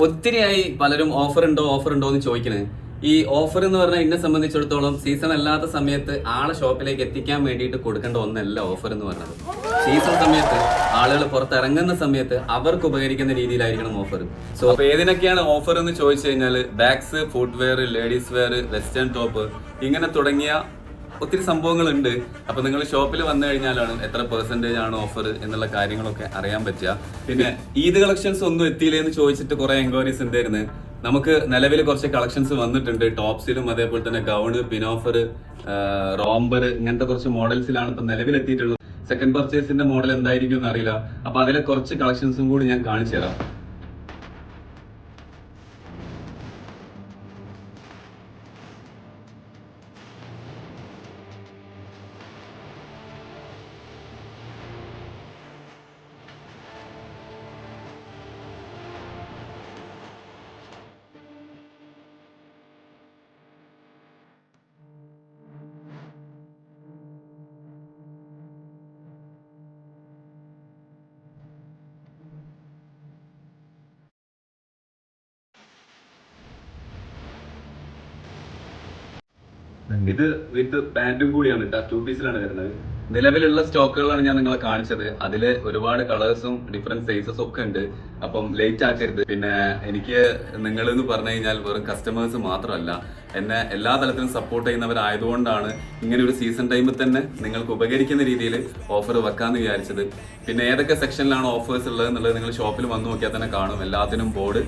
ഒത്തിരിയായി പലരും ഓഫർ ഉണ്ടോ എന്ന് ചോദിക്കണേ. ഈ ഓഫർ എന്ന് പറഞ്ഞാൽ എന്നെ സംബന്ധിച്ചിടത്തോളം സീസൺ അല്ലാത്ത സമയത്ത് ആളെ ഷോപ്പിലേക്ക് എത്തിക്കാൻ വേണ്ടിയിട്ട് കൊടുക്കേണ്ട ഒന്നല്ല ഓഫർ എന്ന് പറഞ്ഞത്. സീസൺ സമയത്ത് ആളുകൾ പുറത്തിറങ്ങുന്ന സമയത്ത് അവർക്ക് ഉപകരിക്കുന്ന രീതിയിലായിരിക്കണം ഓഫർ. സോ അപ്പൊ ഏതിനൊക്കെയാണ് ഓഫർ എന്ന് ചോദിച്ചു കഴിഞ്ഞാൽ bags, footwear, ladies wear, western top, ഇങ്ങനെ തുടങ്ങിയ ഒത്തിരി സംഭവങ്ങളുണ്ട്. അപ്പൊ നിങ്ങൾ ഷോപ്പിൽ വന്നു കഴിഞ്ഞാലാണ് എത്ര പെർസെന്റേജ് ആണ് ഓഫർ എന്നുള്ള കാര്യങ്ങളൊക്കെ അറിയാൻ പറ്റുക. പിന്നെ ഈദ് കളക്ഷൻസ് ഒന്നും എത്തിയില്ലേ എന്ന് ചോദിച്ചിട്ട് കുറെ എൻക്വയറീസ് ഉണ്ടായിരുന്നു. നമുക്ക് നിലവിൽ കുറച്ച് കളക്ഷൻസ് വന്നിട്ടുണ്ട്. ടോപ്സിലും അതേപോലെ തന്നെ ഗൗണ്, പിനോഫർ, റോംബർ, ഇങ്ങനത്തെ കുറച്ച് മോഡൽസിലാണ് ഇപ്പൊ നിലവിൽ എത്തിയിട്ടുള്ളത്. സെക്കൻഡ് പർച്ചേസിന്റെ മോഡൽ എന്തായിരിക്കും എന്ന് അറിയില്ല. അപ്പൊ അതിലെ കുറച്ച് കളക്ഷൻസും കൂടി ഞാൻ കാണിച്ചു തരാം. ഇത് വിത്ത് പാന്റും കൂടിയാണ് കേട്ടോ, 2 പീസിലാണ് വരുന്നത്. നിലവിലുള്ള സ്റ്റോക്കുകളാണ് ഞാൻ നിങ്ങളെ കാണിച്ചത്. അതില് ഒരുപാട് കളേഴ്സും ഡിഫറെന്റ് സൈസസും ഒക്കെ ഉണ്ട്. അപ്പം ലേറ്റ് ആക്കരുത്. പിന്നെ എനിക്ക് നിങ്ങൾ എന്ന് പറഞ്ഞു കഴിഞ്ഞാൽ വെറും കസ്റ്റമേഴ്സ് മാത്രമല്ല, എന്നെ എല്ലാ തലത്തിലും സപ്പോർട്ട് ചെയ്യുന്നവരായതുകൊണ്ടാണ് ഇങ്ങനെ ഒരു സീസൺ ടൈമിൽ തന്നെ നിങ്ങൾക്ക് ഉപകരിക്കുന്ന രീതിയിൽ ഓഫർ വെക്കാന്ന് വിചാരിച്ചത്. പിന്നെ ഏതൊക്കെ സെക്ഷനിലാണ് ഓഫേഴ്സ് ഉള്ളത് എന്നുള്ളത് നിങ്ങൾ ഷോപ്പിൽ വന്നു നോക്കിയാൽ തന്നെ കാണും. എല്ലാത്തിനും ബോർഡ്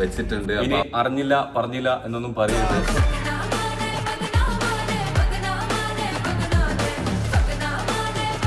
വെച്ചിട്ടുണ്ട്. അപ്പൊ അറിഞ്ഞില്ല പറഞ്ഞില്ല എന്നൊന്നും പറയരുത്.